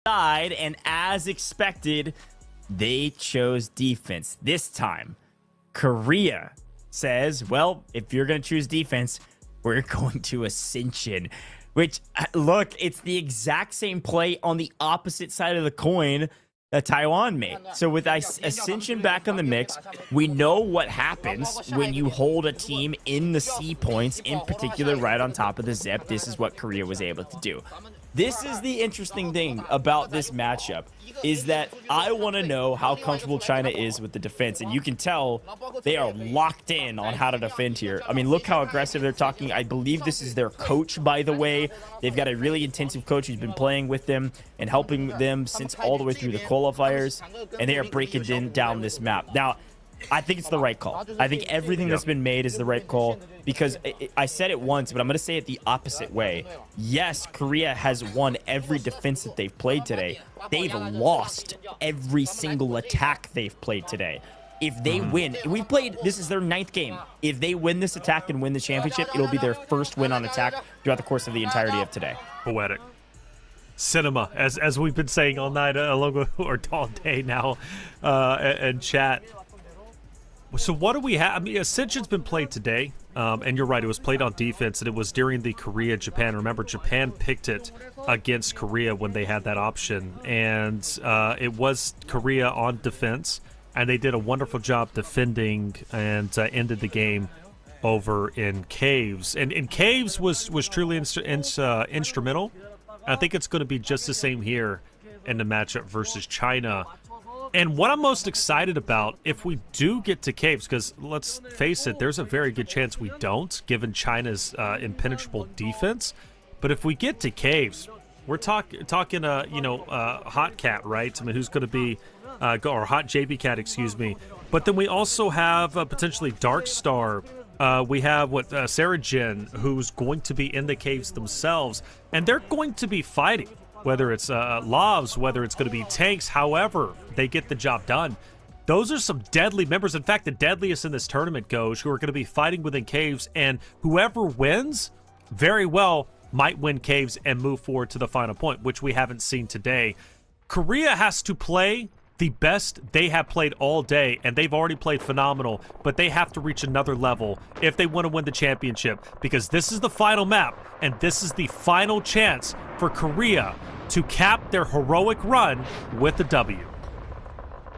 side, and as expected, they chose defense. This time, Korea says, well, if you're going to choose defense, we're going to Ascension. Which, look, it's the exact same play on the opposite side of the coin that Taiwan made. So with Ascension back on the mix, we know what happens when you hold a team in the C points, in particular right on top of the zip. This is what Korea was able to do. This is the interesting thing about this matchup, is that I want to know how comfortable China is with the defense. And you can tell they are locked in on how to defend here. I mean, look how aggressive they're talking. I believe this is their coach, by the way. They've got a really intensive coach who's been playing with them and helping them since all the way through the qualifiers. And they are breaking down this map. Now, I think it's the right call. I think everything that's been made is the right call, because I said it once, but I'm going to say it the opposite way. Yes, Korea has won every defense that they've played today. They've lost every single attack they've played today. If they win, this is their 9th game. If they win this attack and win the championship, it'll be their first win on attack throughout the course of the entirety of today. Poetic. Cinema, as we've been saying all night, or all day now, and chat. So what do we have? I mean, Ascension's been played today, and you're right, it was played on defense, and it was during the Korea-Japan. Remember, Japan picked it against Korea when they had that option, and it was Korea on defense, and they did a wonderful job defending and ended the game over in Caves. And Caves was truly instrumental. I think it's going to be just the same here in the matchup versus China. And what I'm most excited about, if we do get to Caves, because let's face it, there's a very good chance we don't, given China's impenetrable defense. But if we get to Caves, we're talking Hot Cat, right? I mean, who's going to be, or Hot JB Cat, excuse me. But then we also have potentially Dark Star. We have Sarah Jin, who's going to be in the Caves themselves, and they're going to be fighting. Whether it's Lavs, whether it's going to be tanks, however they get the job done. Those are some deadly members. In fact, the deadliest in this tournament, Goj, who are going to be fighting within Caves, and whoever wins, very well, might win Caves and move forward to the final point, which we haven't seen today. Korea has to play the best they have played all day, and they've already played phenomenal, but they have to reach another level if they want to win the championship, because this is the final map, and this is the final chance for Korea to cap their heroic run with the W.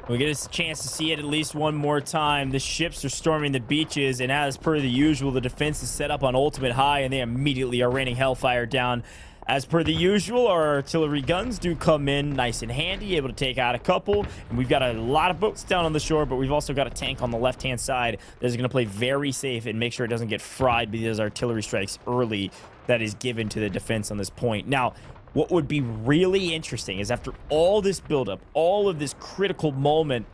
We get a chance to see it at least one more time. The ships are storming the beaches, and as per the usual, the defense is set up on ultimate high, and they immediately are raining hellfire down. As per the usual, our artillery guns do come in nice and handy, able to take out a couple. And we've got a lot of boats down on the shore, but we've also got a tank on the left-hand side that is going to play very safe and make sure it doesn't get fried by those artillery strikes early that is given to the defense on this point. Now, what would be really interesting is after all this buildup, all of this critical moment,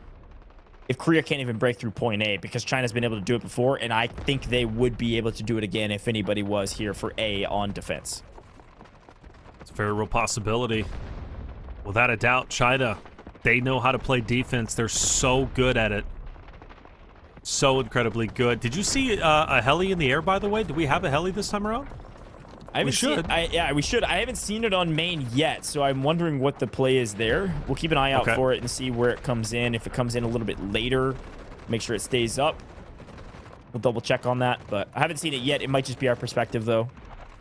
if Korea can't even break through point A, because China's been able to do it before, and I think they would be able to do it again if anybody was here for A on defense. It's a very real possibility. Without a doubt, China, they know how to play defense. They're so good at it. So incredibly good. Did you see a heli in the air, by the way? Do we have a heli this time around? We should. Yeah, we should. I haven't seen it on main yet, so I'm wondering what the play is there. We'll keep an eye out for it and see where it comes in. If it comes in a little bit later, make sure it stays up. We'll double check on that, but I haven't seen it yet. It might just be our perspective, though.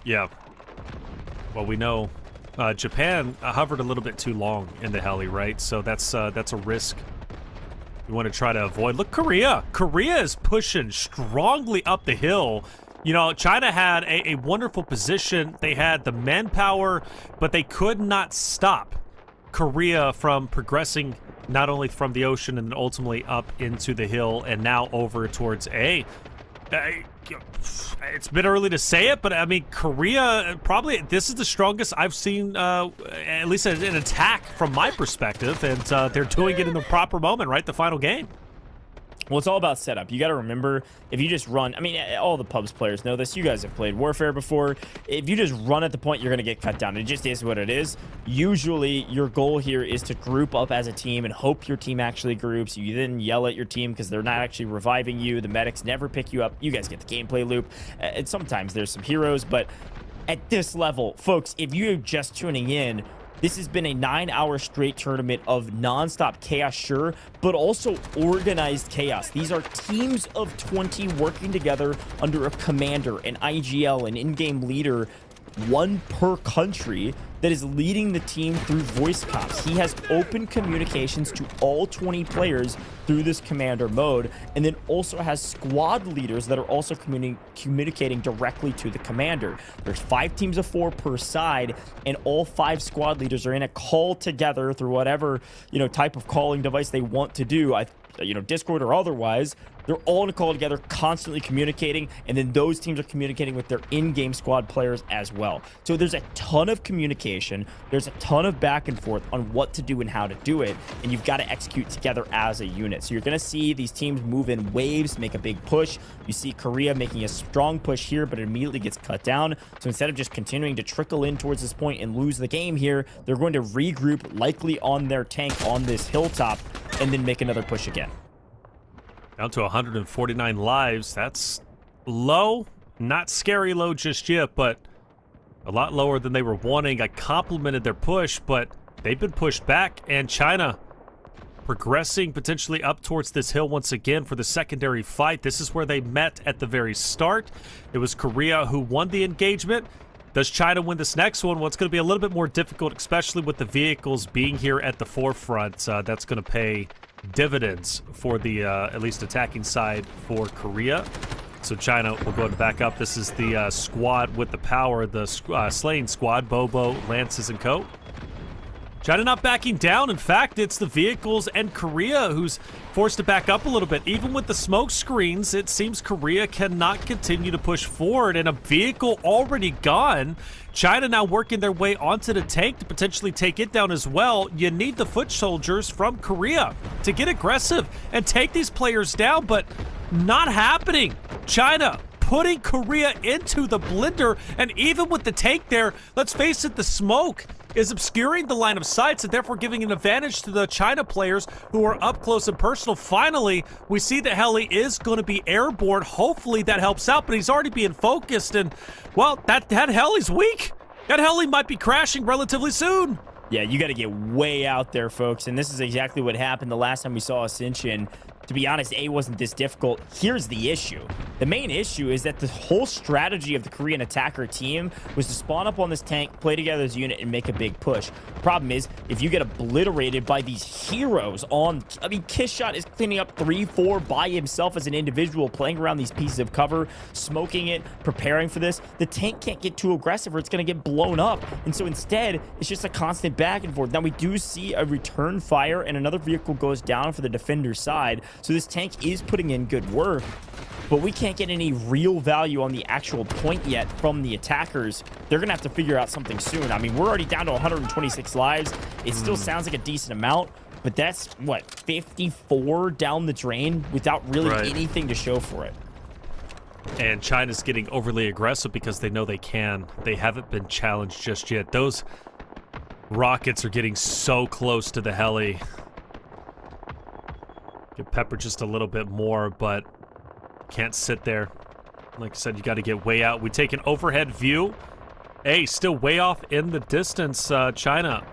Yeah. Well, we know Japan hovered a little bit too long in the heli, right? So that's a risk we want to try to avoid. Look, Korea. Korea is pushing strongly up the hill. You know, China had a wonderful position. They had the manpower, but they could not stop Korea from progressing not only from the ocean and ultimately up into the hill and now over towards A. It's a bit early to say it, but I mean, Korea, probably this is the strongest I've seen, at least an attack from my perspective, and they're doing it in the proper moment, right? The final game. Well, it's all about setup. You got to remember, if you just run, I mean, all the pubs players know this. You guys have played Warfare before. If you just run at the point, you're going to get cut down. It just is what it is. Usually, your goal here is to group up as a team and hope your team actually groups. You then yell at your team because they're not actually reviving you. The medics never pick you up. You guys get the gameplay loop. And sometimes there's some heroes, but at this level, folks, if you're just tuning in, This has been a 9-hour straight tournament of nonstop chaos, sure, but also organized chaos. These are teams of 20 working together under a commander, an IGL, an in-game leader, one per country, that is leading the team through voice comms. He has open communications to all 20 players through this commander mode, and then also has squad leaders that are also communicating directly to the commander. There's 5 teams of 4 per side, and all 5 squad leaders are in a call together through whatever, type of calling device they want to do. Discord or otherwise. They're all in a call together, constantly communicating, and then those teams are communicating with their in-game squad players as well. So there's a ton of communication. There's a ton of back and forth on what to do and how to do it, and you've got to execute together as a unit. So you're going to see these teams move in waves, make a big push. You see Korea making a strong push here, but it immediately gets cut down. So instead of just continuing to trickle in towards this point and lose the game here, they're going to regroup, likely on their tank on this hilltop, and then make another push again. Down to 149 lives. That's low. Not scary low just yet, but a lot lower than they were wanting. I complimented their push, but they've been pushed back, and China progressing potentially up towards this hill once again for the secondary fight. This is where they met at the very start. It was Korea who won the engagement. Does China win this next one? Well, it's going to be a little bit more difficult, especially with the vehicles being here at the forefront. That's going to pay dividends for the at least attacking side for Korea. So China will go ahead and back up. This is the squad with the power, the slaying squad, Bobo, Lances, and co. China not backing down. In fact, it's the vehicles and Korea who's forced to back up a little bit. Even with the smoke screens, it seems Korea cannot continue to push forward, and a vehicle already gone. China now working their way onto the tank to potentially take it down as well. You need the foot soldiers from Korea to get aggressive and take these players down, but not happening. China putting Korea into the blender, and even with the tank there, let's face it, the smoke is obscuring the line of sight, and therefore giving an advantage to the China players who are up close and personal. Finally, we see that heli is going to be airborne. Hopefully that helps out, but he's already being focused, and, well, that heli's weak. That heli might be crashing relatively soon. Yeah, you got to get way out there, folks, and this is exactly what happened the last time we saw Ascension. To be honest, A wasn't this difficult. Here's the issue. The main issue is that the whole strategy of the Korean attacker team was to spawn up on this tank, play together as a unit, and make a big push. Problem is, if you get obliterated by these heroes Kishshot is cleaning up 3-4 by himself as an individual, playing around these pieces of cover, smoking it, preparing for this. The tank can't get too aggressive or it's going to get blown up. And so instead, it's just a constant back and forth. Now, we do see a return fire, and another vehicle goes down for the defender's side. So this tank is putting in good work, but we can't get any real value on the actual point yet from the attackers. They're going to have to figure out something soon. I mean, we're already down to 126 lives. It still sounds like a decent amount, but that's, what, 54 down the drain without really anything to show for it. And China's getting overly aggressive because they know they can. They haven't been challenged just yet. Those rockets are getting so close to the heli. Get peppered just a little bit more, but can't sit there. Like I said, you got to get way out. We take an overhead view. Hey, still way off in the distance. China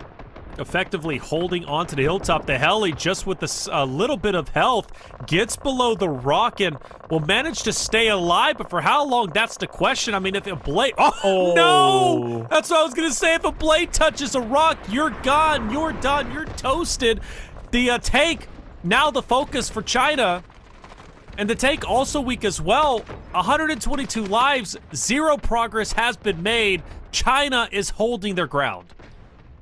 effectively holding onto the hilltop. The heli, just with a little bit of health, gets below the rock and will manage to stay alive. But for how long, that's the question. I mean, if a blade... Oh, no! That's what I was going to say. If a blade touches a rock, you're gone. You're done. You're toasted. The tank... Now the focus for China, and the tank also weak as well. 122 lives, 0 progress has been made. China is holding their ground.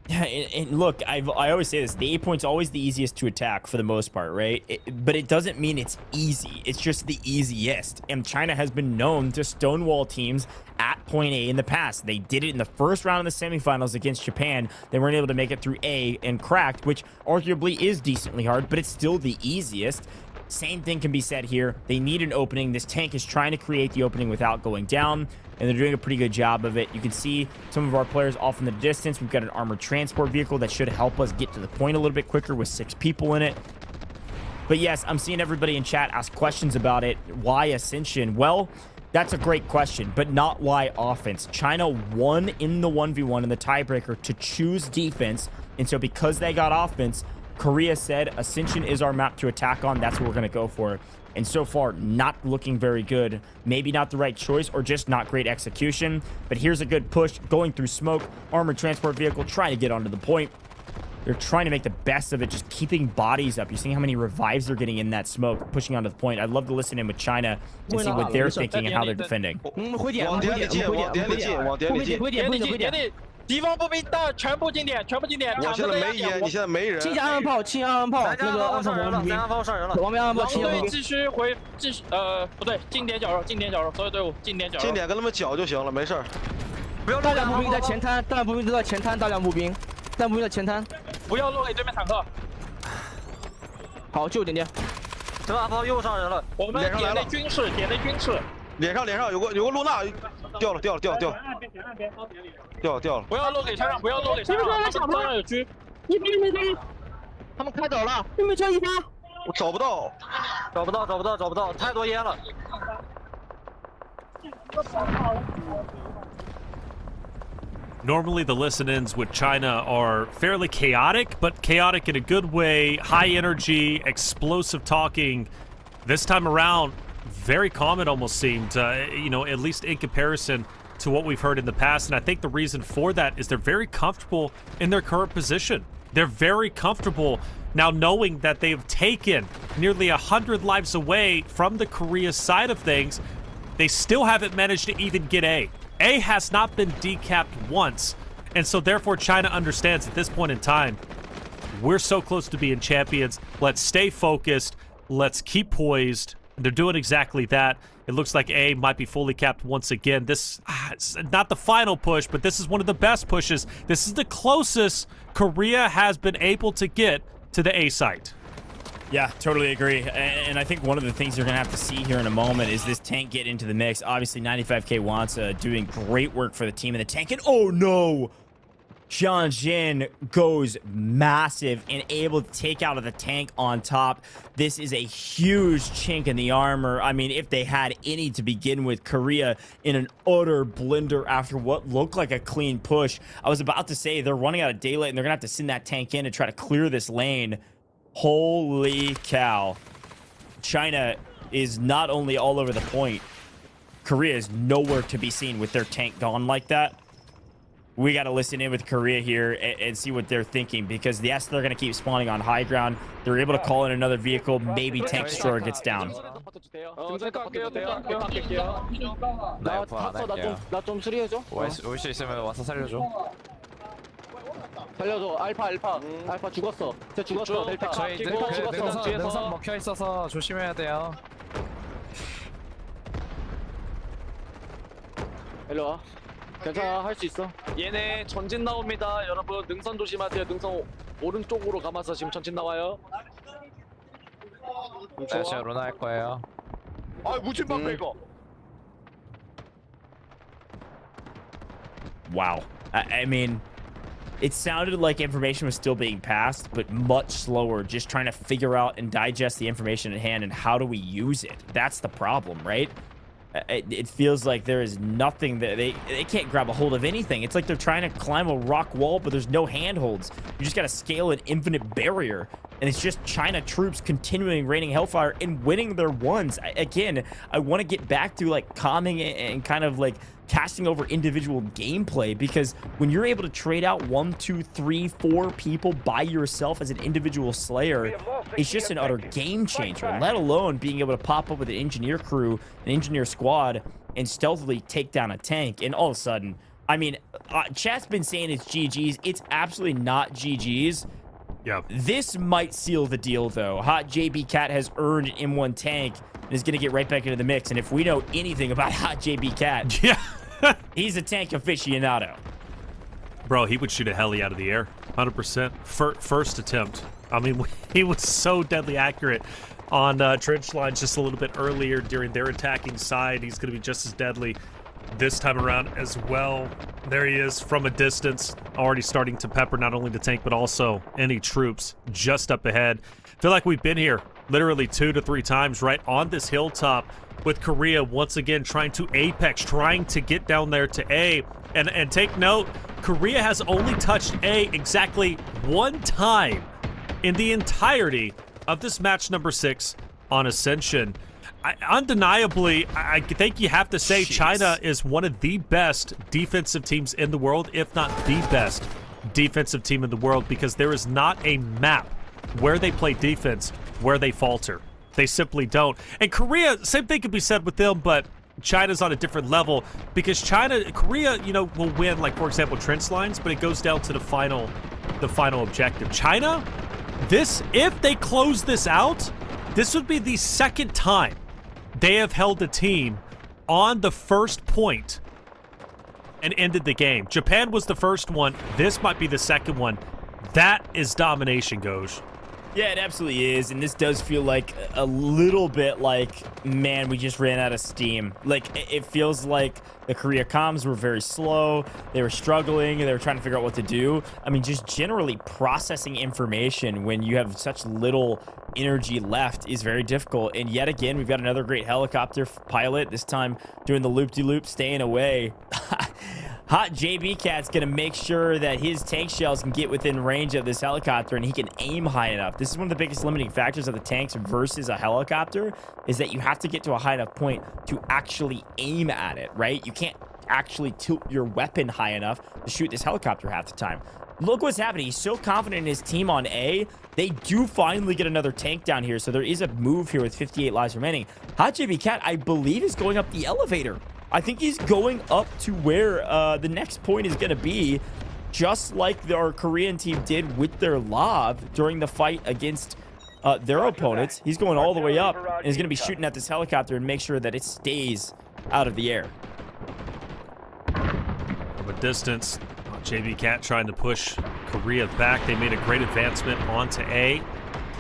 Yeah, and look, I always say this, the A point's always the easiest to attack for the most part, right? But it doesn't mean it's easy. It's just the easiest. And China has been known to stonewall teams at point A in the past. They did it in the first round of the semifinals against Japan. They weren't able to make it through A and cracked, which arguably is decently hard, but it's still the easiest. Same thing can be said here. They need an opening. This tank is trying to create the opening without going down, and they're doing a pretty good job of it. You can see some of our players off in the distance. We've got an armored transport vehicle that should help us get to the point a little bit quicker with 6 people in it. But yes, I'm seeing everybody in chat ask questions about it. Why Ascension? Well, That's a great question, but not why offense. China won in the 1v1 in the tiebreaker to choose defense. And so because they got offense, Korea said Ascension is our map to attack on. That's what we're going to go for. And so far, not looking very good. Maybe not the right choice or just not great execution. But here's a good push going through smoke. Armored transport vehicle trying to get onto the point. They're trying to make the best of it, just keeping bodies up. You're seeing how many revives they're getting in that smoke, pushing onto the point. I'd love to listen in with China and see what they're thinking and how they're defending. 敌方步兵到，全部进点，全部进点。我现在没烟，你现在没人。清安炮，清安炮，那个安炮王兵，王兵安炮，清安炮。继续不对，近点绞肉，近点绞肉，所有队伍近点绞肉。近点跟他们绞就行了，没事儿。不要大量步兵在前滩，大量步兵都在前滩，大量步兵在前滩。不要落给对面坦克。好，就点点。德安炮又上人了，我们点的军事，点的军事。脸上有个露娜，掉了。不要落给山上，不要落给山上，山上有狙。一发没打，他们开走了，有没有枪一发？我找不到，太多烟了。Normally the listen-ins with China are fairly chaotic, but chaotic in a good way, high energy, explosive talking. This time around, very calm it almost seemed, you know, at least in comparison to what we've heard in the past. And I think the reason for that is they're very comfortable in their current position. They're very comfortable now knowing that they've taken nearly 100 lives away from the Korea side of things. They still haven't managed to even get A. A has not been decapped once. And so therefore China understands at this point in time, we're so close to being champions. Let's stay focused. Let's keep poised. They're doing exactly that. It looks like A might be fully capped once again. This is not the final push, but this is one of the best pushes. This is the closest Korea has been able to get to the A site. Yeah, totally agree. And I think one of the things you're going to have to see here in a moment is this tank get into the mix. Obviously, 95K Wansa doing great work for the team in the tank. And oh no! Jianjin goes massive and able to take out of the tank on top. This is a huge chink in the armor. I mean, if they had any to begin with, Korea in an utter blender after what looked like a clean push. I was about to say they're running out of daylight and they're going to have to send that tank in to try to clear this lane. Holy cow. China is not only all over the point. Korea is nowhere to be seen with their tank gone like that. We got to listen in with Korea here and see what they're thinking, because yes, they're going to keep spawning on high ground. They're able to call in another vehicle. Maybe tank destroyer gets down. 살려줘. 알파 죽었어. 저 죽었어. 델타. 저희 능선 먹혀 있어서 조심해야 돼요. 일로 와. 괜찮아, 할 수 있어. 얘네 전진 나옵니다. 여러분 능선 조심하세요. 능선 오른쪽으로 감아서 지금 전진 나와요. 네, 제가 로나 할 거예요. 아, 무침 방패 이거. Wow. I mean, it sounded like information was still being passed, but much slower, just trying to figure out and digest the information at hand and how do we use it. That's the problem, right? It feels like there is nothing that they can't grab a hold of anything. It's like they're trying to climb a rock wall, but there's no handholds. You just got to scale an infinite barrier. And it's just China troops continuing raining hellfire and winning their ones. Again, I want to get back to like calming and kind of like casting over individual gameplay, because when you're able to trade out 1, 2, 3, 4 people by yourself as an individual slayer, it's just an utter game changer, let alone being able to pop up with an engineer crew, an engineer squad, and stealthily take down a tank. And all of a sudden, I mean, chat's been saying it's GG's. It's absolutely not GG's. Yep. This might seal the deal, though. Hot JB Cat has earned an M1 tank and is going to get right back into the mix. And if we know anything about Hot JB Cat, yeah, he's a tank aficionado. Bro, he would shoot a heli out of the air, 100%. First attempt. I mean, he was so deadly accurate on trench lines just a little bit earlier during their attacking side. He's going to be just as deadly this time around as well. There he is from a distance, already starting to pepper not only the tank, but also any troops just up ahead. Feel like we've been here literally 2 to 3 times right on this hilltop, with Korea once again trying to apex, trying to get down there to A. And take note, Korea has only touched A exactly 1 time in the entirety of this match number 6 on Ascension. Undeniably, I think you have to say China is one of the best defensive teams in the world, if not the best defensive team in the world, because there is not a map where they play defense where they falter. They simply don't. And Korea, same thing could be said with them, but China's on a different level, because Korea, you know, will win, like, for example, trench lines, but it goes down to the final objective. China, if they close this out, this would be the second time they have held a team on the first point and ended the game. Japan was the first one. This might be the second one. That is domination, Goj. Yeah, it absolutely is, and this does feel like a little bit like, man, we just ran out of steam. Like, it feels like the Korea comms were very slow, they were struggling, they were trying to figure out what to do. I mean, just generally processing information when you have such little energy left is very difficult. And yet again, we've got another great helicopter pilot, this time doing the loop-de-loop, staying away. Hot JB Cat's going to make sure that his tank shells can get within range of this helicopter and he can aim high enough. This is one of the biggest limiting factors of the tanks versus a helicopter, is that you have to get to a high enough point to actually aim at it, right? You can't actually tilt your weapon high enough to shoot this helicopter half the time. Look what's happening. He's so confident in his team on A. They do finally get another tank down here, so there is a move here with 58 lives remaining. Hot JB Cat, I believe, is going up the elevator. I think he's going up to where the next point is going to be, just like our Korean team did with their Lav during the fight against their opponents. He's going all the way up, and he's going to be shooting at this helicopter and make sure that it stays out of the air. From a distance, JB Cat trying to push Korea back. They made a great advancement onto A,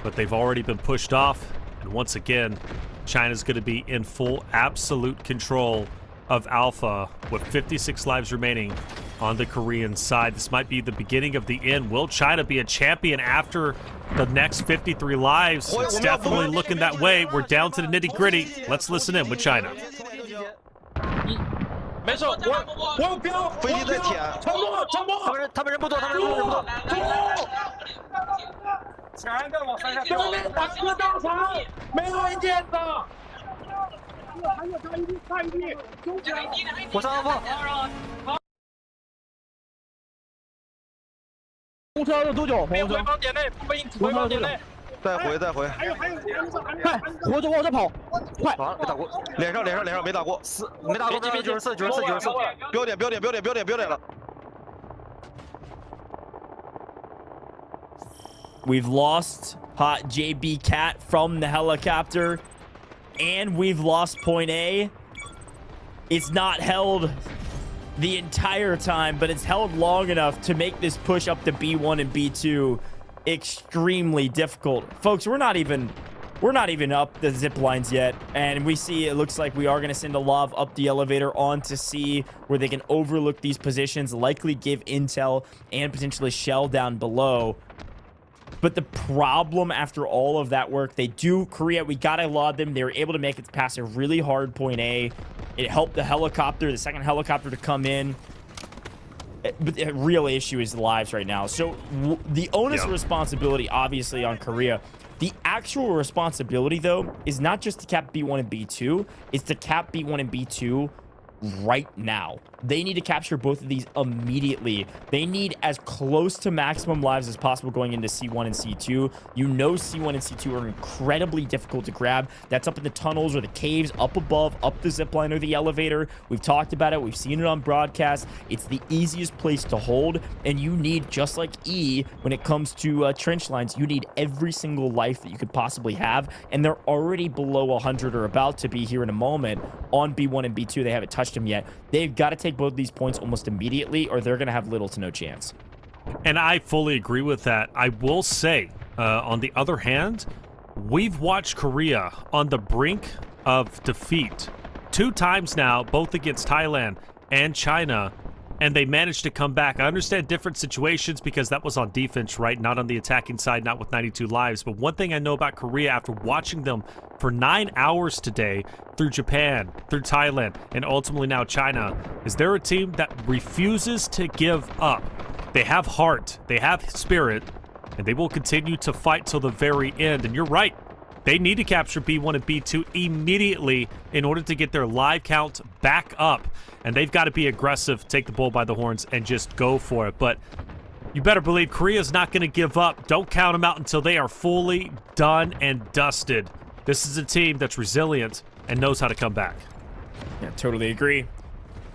but they've already been pushed off. And once again, China's going to be in full absolute control of Alpha with 56 lives remaining on the Korean side. This might be the beginning of the end. Will China be a champion after the next 53 lives? It's definitely looking that way. We're down to the nitty-gritty. Let's listen in with China. 没事，我有标，飞机在舔，沉默，他们人不多，他们人不多。全跟我山下对面打个大场，没有人见的。还有差一地，差一地，我上方。红车有多久？回防点内，回防点内。 再回，快，活着往这跑，快！啊，没打过，脸上没打过，没打过，94，标点了。 We've lost Hot JB Cat from the helicopter, and we've lost point A. It's not held the entire time, but it's held long enough to make this push up to B1 and B2 extremely difficult. Folks, we're not even up the zip lines yet, and we see it looks like we are going to send a Lav up the elevator on to C, where they can overlook these positions, likely give intel and potentially shell down below. But the problem after all of that work, Korea, we gotta laud them. They were able to make it past a really hard point A. It helped the helicopter, the second helicopter, to come in. But the real issue is the lives right now. So the onus of responsibility, obviously, on Korea. The actual responsibility, though, is not just to cap B1 and B2. It's to cap B1 and B2 right now. They need to capture both of these immediately. They need as close to maximum lives as possible going into C1 and C2. You know C1 and C2 are incredibly difficult to grab. That's up in the tunnels or the caves, up above, up the zipline or the elevator. We've talked about it. We've seen it on broadcast. It's the easiest place to hold, and you need, just like E, when it comes to trench lines, you need every single life that you could possibly have, and they're already below 100 or about to be here in a moment on B1 and B2. They haven't touched them yet. They've got to take both these points almost immediately, or they're going to have little to no chance. And I fully agree with that. I will say, on the other hand, we've watched Korea on the brink of defeat 2 times now, both against Thailand and China. and they managed to come back. I understand different situations because that was on defense, right? Not on the attacking side, not with 92 lives. But one thing I know about Korea after watching them for 9 hours today through Japan, through Thailand, and ultimately now China, is they're a team that refuses to give up. They have heart, they have spirit, and they will continue to fight till the very end. And you're right. They need to capture B1 and B2 immediately in order to get their live count back up. And they've got to be aggressive, take the bull by the horns, and just go for it. But you better believe Korea's not going to give up. Don't count them out until they are fully done and dusted. This is a team that's resilient and knows how to come back. Yeah, totally agree.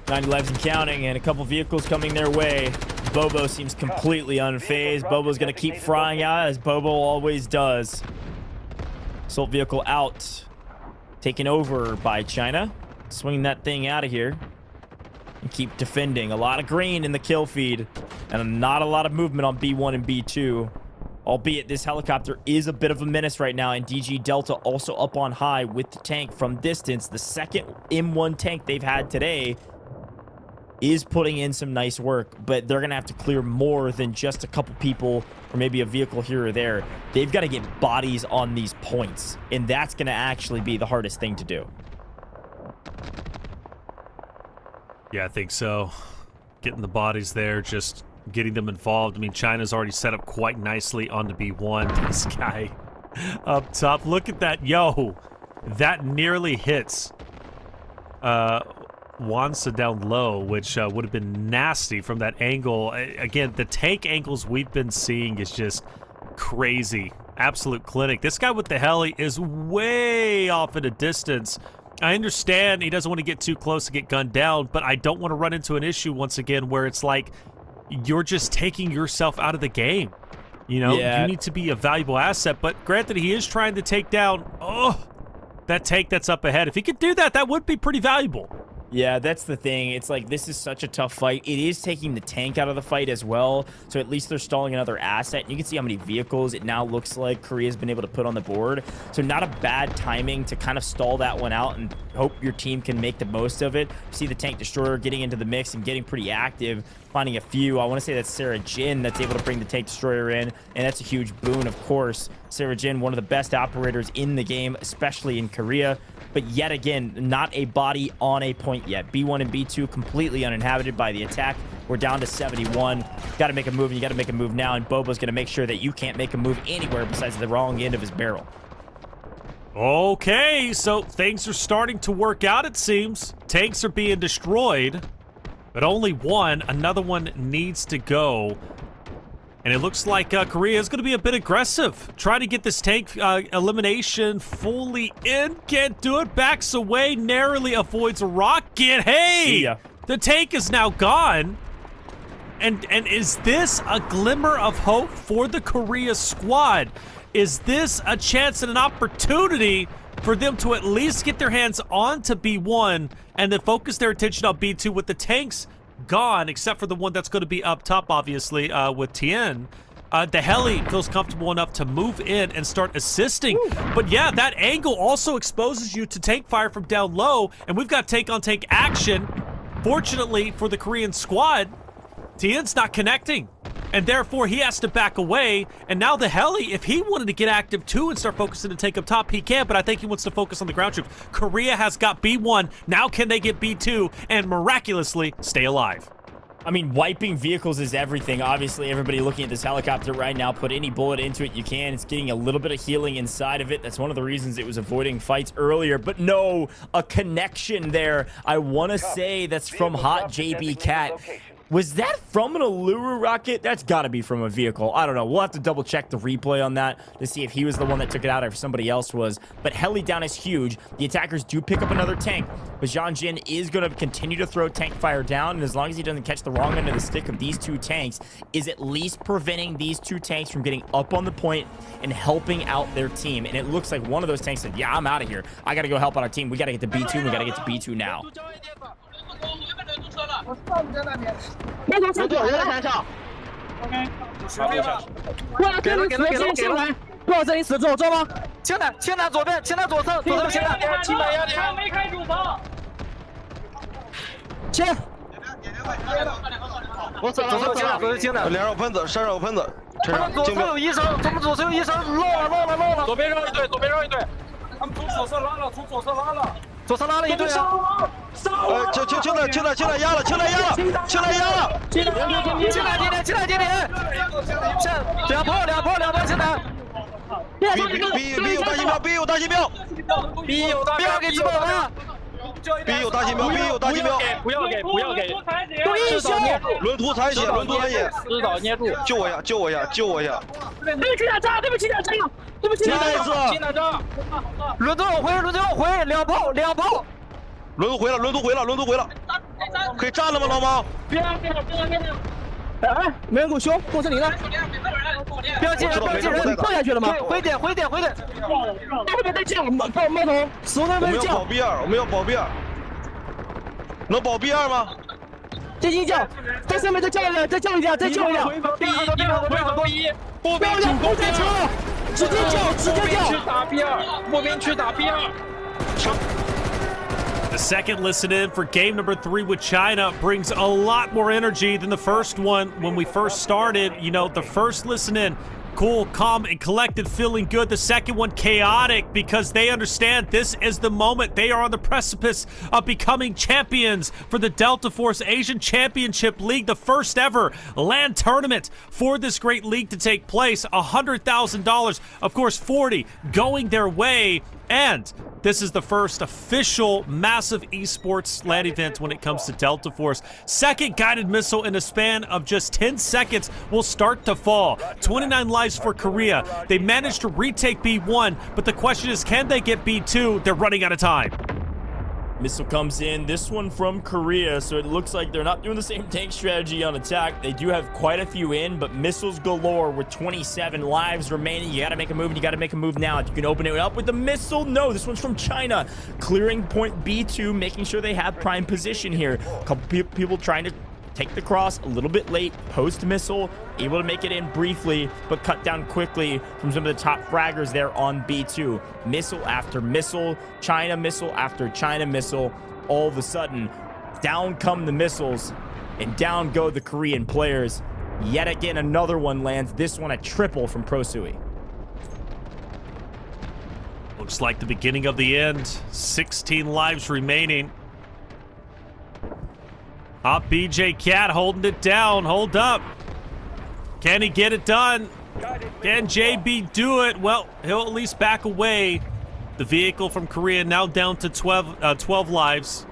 90 lives and counting, and a couple vehicles coming their way. Bobo seems completely unfazed. Bobo's going to keep frying out, as Bobo always does. Assault vehicle out. Taken over by China. Swing that thing out of here. And keep defending. A lot of green in the kill feed. And not a lot of movement on B1 and B2. Albeit this helicopter is a bit of a menace right now. And DG Delta also up on high with the tank from distance. The second M1 tank they've had today is putting in some nice work, but they're gonna have to clear more than just a couple people or maybe a vehicle here or there. They've got to get bodies on these points, and that's gonna actually be the hardest thing to do. Yeah, I think so. Getting the bodies there, just getting them involved. I mean, China's already set up quite nicely on the B1. This guy up top, look at that. Yo, that nearly hits Wansa down low, which would have been nasty from that angle. Again, the tank angles we've been seeing is just crazy. Absolute clinic. This guy with the heli is way off at a distance. I understand he doesn't want to get too close to get gunned down, but I don't want to run into an issue once again where it's like you're just taking yourself out of the game. You know, you need to be a valuable asset, but granted, he is trying to take down, that tank that's up ahead. If he could do that, that would be pretty valuable. Yeah, that's the thing. It's like, this is such a tough fight. It is taking the tank out of the fight as well, so at least they're stalling another asset. You can see how many vehicles it now looks like Korea's been able to put on the board. So not a bad timing to kind of stall that one out and hope your team can make the most of it. See the tank destroyer getting into the mix and getting pretty active, finding a few. I want to say that's Sarah Jin that's able to bring the tank destroyer in, and that's a huge boon, of course. Sarah Jin, one of the best operators in the game, especially in Korea. But yet again, not a body on a point yet. B1 and B2 completely uninhabited by the attack. We're down to 71. Got to make a move, and you got to make a move now. And Bobo's going to make sure that you can't make a move anywhere besides the wrong end of his barrel. Okay, so things are starting to work out, it seems. Tanks are being destroyed, but only one. Another one needs to go. And it looks like Korea is going to be a bit aggressive. Trying to get this tank elimination fully in. Can't do it. Backs away. Narrowly avoids a rocket. Hey! The tank is now gone. And is this a glimmer of hope for the Korea squad? Is this a chance and an opportunity for them to at least get their hands onto B1 and then focus their attention on B2 with the tanks gone, except for the one that's going to be up top, obviously, with Tien. The heli feels comfortable enough to move in and start assisting. But yeah, that angle also exposes you to tank fire from down low, and we've got tank-on-tank action. Fortunately for the Korean squad, Tien's not connecting, and therefore he has to back away. And now the heli, if he wanted to get active too and start focusing to tank up top, he can, but I think he wants to focus on the ground troops. Korea has got B1. Now can they get B2 and miraculously stay alive? I mean, wiping vehicles is everything. Obviously, everybody looking at this helicopter right now, put any bullet into it you can. It's getting a little bit of healing inside of it. That's one of the reasons it was avoiding fights earlier. But no, a connection there. I want to say that's from Hot JB Cat. Was that from an Allura rocket? That's got to be from a vehicle. I don't know. We'll have to double check the replay on that to see if he was the one that took it out or if somebody else was. But heli down is huge. The attackers do pick up another tank. But Zhang Jin is going to continue to throw tank fire down. And as long as he doesn't catch the wrong end of the stick of these two tanks, is at least preventing these two tanks from getting up on the point and helping out their team. And it looks like one of those tanks said, yeah, I'm out of here. I got to go help on our team. We got to get to B2. We got to get to B2 now. 那头上左右山上 ，OK， 过来，给了，多少阵营死左中吗？青南左边，青南左侧，左侧青南，基本压点。没开主房。切，我走了，脸上有喷子，身上有喷子，身上左侧有医生，咱们左侧有医生，漏了。左边绕一队，左边绕一队。他们从左侧拉了，从左侧拉了。左侧拉了一队啊！青来压了，进来，两波，现在。B 有大金标，B 给击爆了。B 有大金标，不要给，制造捏住，轮图残血，制造捏住，救我一下，对不起，对不起，进来这，轮都要回，两炮，轮图回了，可以站了吗，老毛？别！哎，没人给我修，过这里了。不要进人，跳下去了吗？回点。后面再进，冒头，手上没人叫。我们要保 B2，能保 B2吗？这一叫，在上面再叫一辆。步兵不再车，直接叫。步兵去打 B2。The second listen in for game number 3 with China brings a lot more energy than the first one when we first started. You know, the first listen in, cool, calm, and collected, feeling good. The second one, chaotic, because they understand this is the moment. They are on the precipice of becoming champions for the Delta Force Asian Championship League, the first ever LAN tournament for this great league to take place. $100,000, of course, 40 going their way. And this is the first official massive esports LAN event when it comes to Delta Force. Second guided missile in a span of just 10 seconds will start to fall. 29 lives for Korea. They managed to retake B1, but the question is, can they get B2? They're running out of time. Missile comes in, this one from Korea, so it looks like they're not doing the same tank strategy on attack. They do have quite a few in, but missiles galore with 27 lives remaining. You gotta make a move, and you gotta make a move now. If you can open it up with the missile, no, this one's from China. Clearing point B2, making sure they have prime position here. A couple people trying to take the cross a little bit late, post-missile, able to make it in briefly, but cut down quickly from some of the top fraggers there on B2. Missile after missile, China missile after China missile. All of a sudden, down come the missiles, and down go the Korean players. Yet again, another one lands, this one a triple from Prosui. Looks like the beginning of the end. 16 lives remaining. BJ Cat holding it down. Hold up. Can he get it done? Can JB do it? Well, he'll at least back away. The vehicle from Korea now down to 12 lives.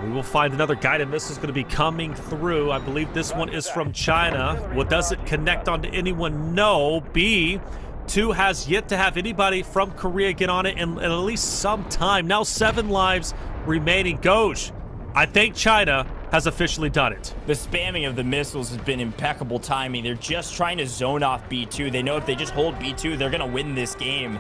We will find another guided missile is going to be coming through. I believe this one is from China. What does it connect onto anyone? No. B2 has yet to have anybody from Korea get on it in at least some time. Now 7 lives remaining. Goj, I think China has officially done it. The spamming of the missiles has been impeccable timing. They're just trying to zone off B2. They know if they just hold B2, they're going to win this game.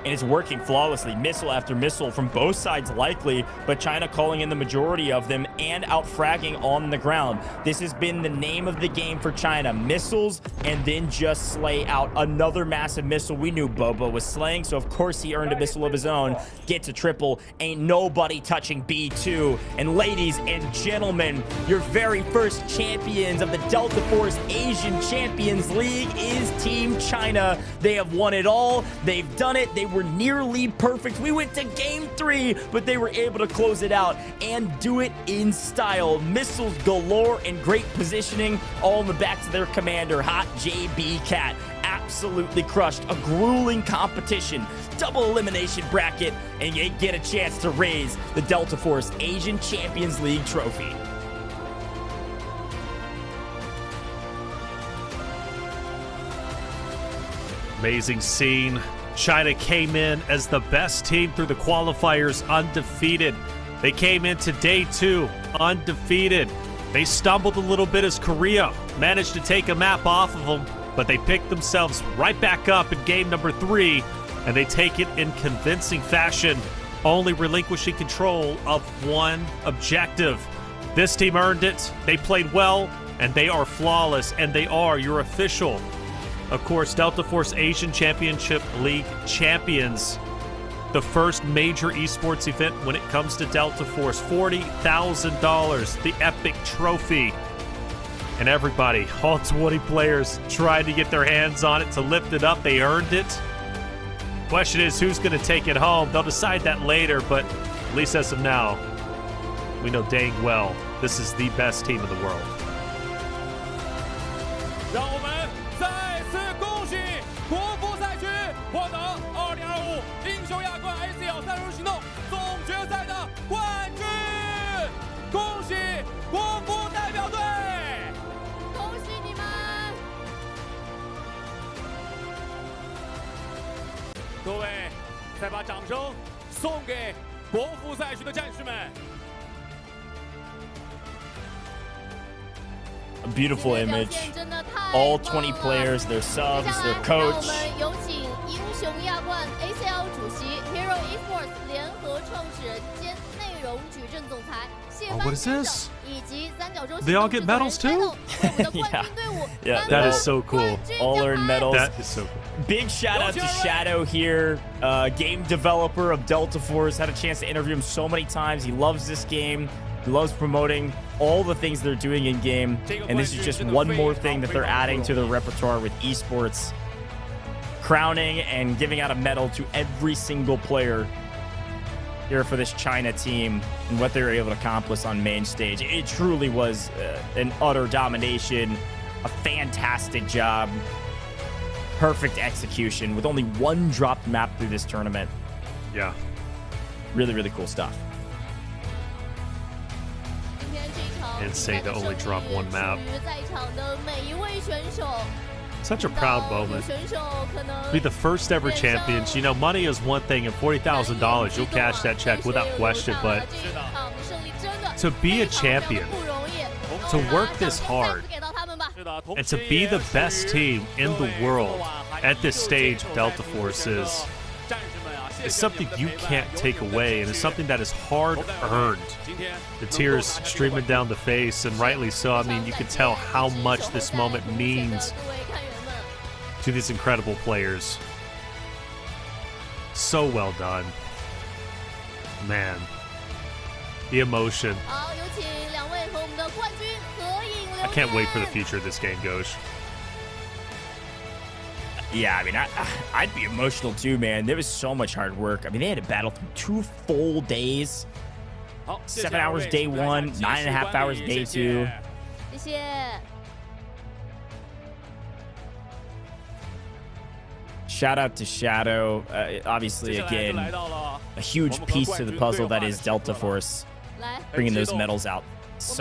And it's working flawlessly. Missile after missile from both sides likely, but China calling in the majority of them and out-fragging on the ground. This has been the name of the game for China. Missiles and then just slay out another massive missile. We knew Bobo was slaying, so of course he earned a missile of his own. Gets a triple. Ain't nobody touching B2. And ladies and gentlemen, your very first champions of the Delta Force Asian Champions League is Team China. They have won it all. They've done it. They were nearly perfect. We went to game 3, but they were able to close it out and do it in style. Missiles galore and great positioning, all in the backs of their commander, Hot JB Cat. Absolutely crushed a grueling competition, double elimination bracket, and you get a chance to raise the Delta Force Asian Champions League trophy. Amazing scene. China came in as the best team through the qualifiers, undefeated. They came into day 2 undefeated. They stumbled a little bit as Korea managed to take a map off of them, but they picked themselves right back up in game number 3, and they take it in convincing fashion, only relinquishing control of one objective. This team earned it. They played well, and they are flawless, and they are your official, of course, Delta Force Asian Championship League champions. the first major esports event when it comes to Delta Force. $40,000, the epic trophy. And everybody, all 20 players, tried to get their hands on it to lift it up. They earned it. Question is, who's going to take it home? They'll decide that later, but at least as of now, we know dang well this is the best team in the world. 让我们再次恭喜国服赛区获得2025英雄亚冠 ACL 三人行动总决赛的冠军！恭喜国服代表队！恭喜你们！各位，再把掌声送给国服赛区的战士们。 A beautiful image. All 20 players, their subs, their coach. 我们有请英雄亚冠 ACL 主席 Hero Esports 联合创始人兼内容矩阵总裁谢 What is this? 以及三角洲 They all get medals too? Yeah, that is so cool. All earned medals. That is so cool. Big shout out to Shadow here, game developer of Delta Force. Had a chance to interview him so many times. He loves this game. He loves promoting all the things they're doing in game, and this is just one more thing that they're adding to their repertoire with esports, crowning and giving out a medal to every single player here for this China team and what they were able to accomplish on main stage. It truly was an utter domination, a fantastic job, perfect execution with only one dropped map through this tournament. Yeah, really, really cool stuff. Insane to only drop one map. Such a proud moment. Be the first ever champions. You know, money is one thing, and $40,000, you'll cash that check without question, but to be a champion, to work this hard, and to be the best team in the world at this stage of Delta Force is something you can't take away, and it's something that is hard-earned. The tears streaming down the face, and rightly so. I mean, you can tell how much this moment means to these incredible players. So well done. Man. The emotion. I can't wait for the future of this game, Ghosh. Yeah, I mean, I'd be emotional too, man. There was so much hard work. I mean, they had to battle through 2 full days. 7 hours day 1, 9.5 hours day 2. Shout out to Shadow. Obviously, again, a huge piece to the puzzle that is Delta Force, bringing those medals out. So